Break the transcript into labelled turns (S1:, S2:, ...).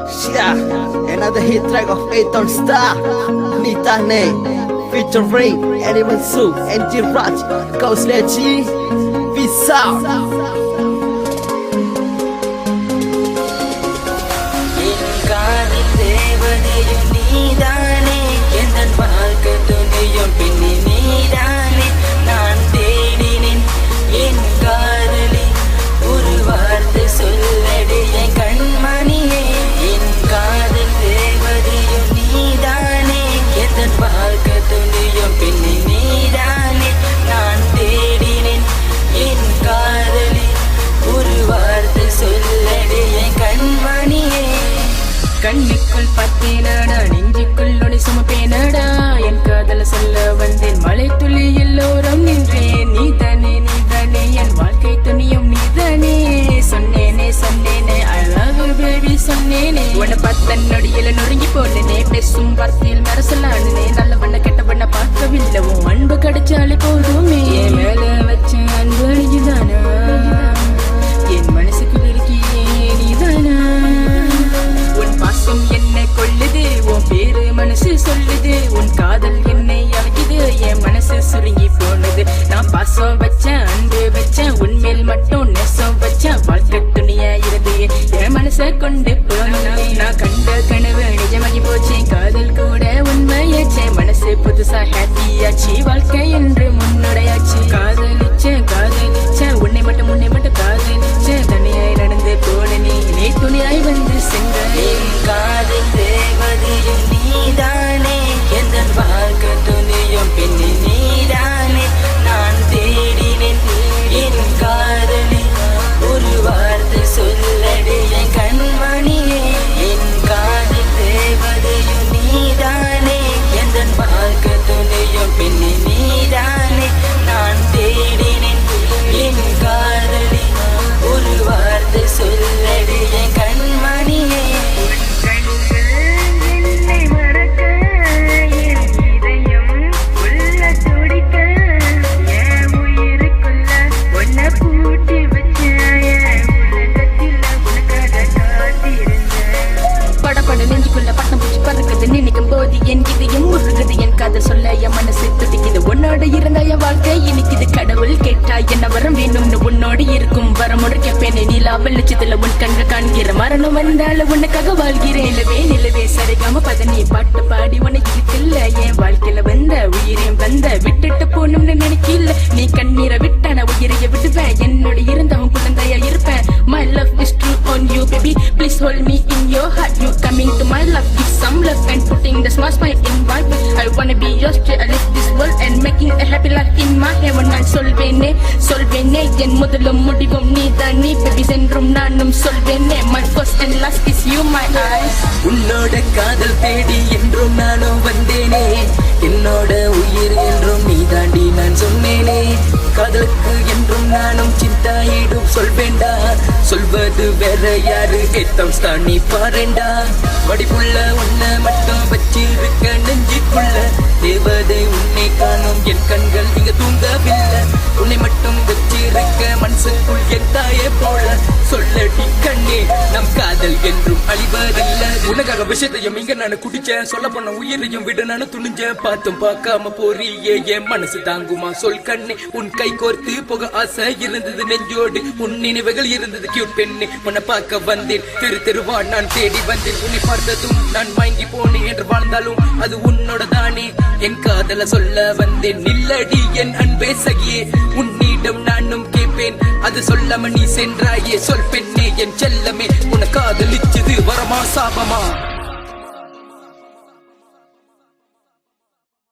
S1: Yeah, another hit track of Aton Star, Nitane, featuring Anyone Su and G-Raj, Kauslechi, peace out.
S2: கண்ணுக்குள் பார்த்தேனடா நெஞ்சுக்குள் ஒளி சுமப்பேனடா என் காதல சொல்ல வந்தேன் மழை துளி எல்லோரும் நின்றேன் நீதானே என் வாழ்க்கை துணியும் நீதானே சொன்னேனே I love you baby சொன்னேனே உன்னை பார்த்த நொடியில நொறுங்கி போனேனே பேசும் வார்த்தையில் மரசலானே நல்லவண்ண கெட்டவண்ண பார்க்கவில்லை உன் அன்பு கிடைச்சாலே போதுமே என் மேல வச்ச அன்பு அழகிதானா என் மனசுக்கு இருக்கியே நீதானா பாசம் என்னை கொள்ளுது உன் பேரு மனசு சொல்லுது உன் காதல் என்னை அழைக்குது என் மனசு சுருங்கி போனது நான் பாசம் வச்சேன் அன்பு வச்சேன் உன்மேல் மட்டும் நெசம் வச்சேன் வாழ்க்கை துணியா இருந்து என் மனசை கொண்டு போனேன் நான் கண்ட கனவு நிஜமாகி போச்சு காதல் கூட உண்மையாச்சே மனசு புதுசா ஹாப்பியாச்சு வாழ்க்கை என்று முன்னுடையாச்சு காதலிச்சேன் உன்னை மட்டும் காதலிச்சேன் தனியாய் நடந்து போன நீ துணியாய் வந்து சென்ற காதல் தேவதையும் நீதானே எந்த வாழ்க்கை துணியும் பின்னி நீதானே நான் தேடினேன் என் காதலி ஒரு வார்த்தை சொல்லடி என் கண்மணியே என் காதல் தேவதையும் நீதானே எந்த வாழ்க்கை துணியும் பின்னி நீதானே நான் தேடினேன் என் காதலி ஒரு வார்த்தை சொல்லடி என் கண்மணியே நினைக்கும் போது என் இதயம் முருகுது என் காதல் சொல்ல என் மனசு துடிக்குது உன்னோட இருந்த என் வாழ்க்கை இனிக்குது கடவுள் கேட்டா என்ன வரம் வேணும்னு உன்னோடு இருக்கும் வரமுறை கேப்பேனே நீலா வெளிச்சத்துல உன் கண்கள் காண்கிற மரணம் வந்தாலும் உனக்காக வாழ்கிறேன் நிலவே சரிகாம பதனி பாட்டு பாடி உனக்கு இருக்குல்ல என் வாழ்க்கையில வந்த உயிரையும் வந்த விட்டுட்டு போகணும்னு நினைக்கல நீ கண்ணீரை விட்டான உயிரைய விடுவேன் என்னோட இருந்தவன் குழந்தையா இருப்பேன் my love is true on you baby please hold me in your heart you coming to my life give some love and putting the small smile in my face I wanna be yours to live this world and making a happy life in my heaven நான் சொல்வேனே என் முதலும் முடிவும் நீதானே baby என்றும் நானும் சொல்வேனே my first and last is you my eyes
S3: உன்னோட காதல் தேடி என்றும் நானும் வந்தேனே என்னோட உயிர் என்றும் நீதாண்டி நான் சொன்னேனே காதலுக்கு என்றும் நானும் சிந்தாயிடும் சொல்வேண்டா சொல்வது வேற யாரு ஏத்தம் ஸ்தானி பாருண்டா வடிப்புள்ள உன்னை மட்டும் வச்சிருக்க நெஞ்சுக்குள்ள தேவதை உன்னை காணும் என் கண்கள் இங்க தூங்கவில்லை உன்னை மட்டும் வச்சிருக்க மனசுக்குள் என் தாயே போல சொல்லடி கண்ணே நம் காதல் என்றும் அழிவதில்லை உனக்காக விஷயத்தையும் இங்க நான் குடிச்சேன் சொல்ல போன உயிரையும் விட நான் துணிஞ்சேன் பார்த்தும் பார்க்காம போறியே என் மனசு தாங்குமா சொல் கண்ணே உன் கை கோர்த்து போக ஆசை இருந்தது நெஞ்சோடு உன் நினைவுகள் இருந்தது கியூட் பெண்ணே உன்னை பார்க்க வந்தேன் தெருவா நான் தேடி வந்தேன் உன்னை பார்த்ததும் நான் வாங்கி போனேன் என்று வாழ்ந்தாலும் அது உன்னோட தானே என் காதல சொல்ல வந்தேன் நில்லடி என் அன்பே சகியே உன்னிடம் நானும் கேட்பேன் அது சொல்லாம நீ சென்றாயே சொல் பெண்ணே என் செல்லமே உன்னை காதலிச்சது வரமா சாபமா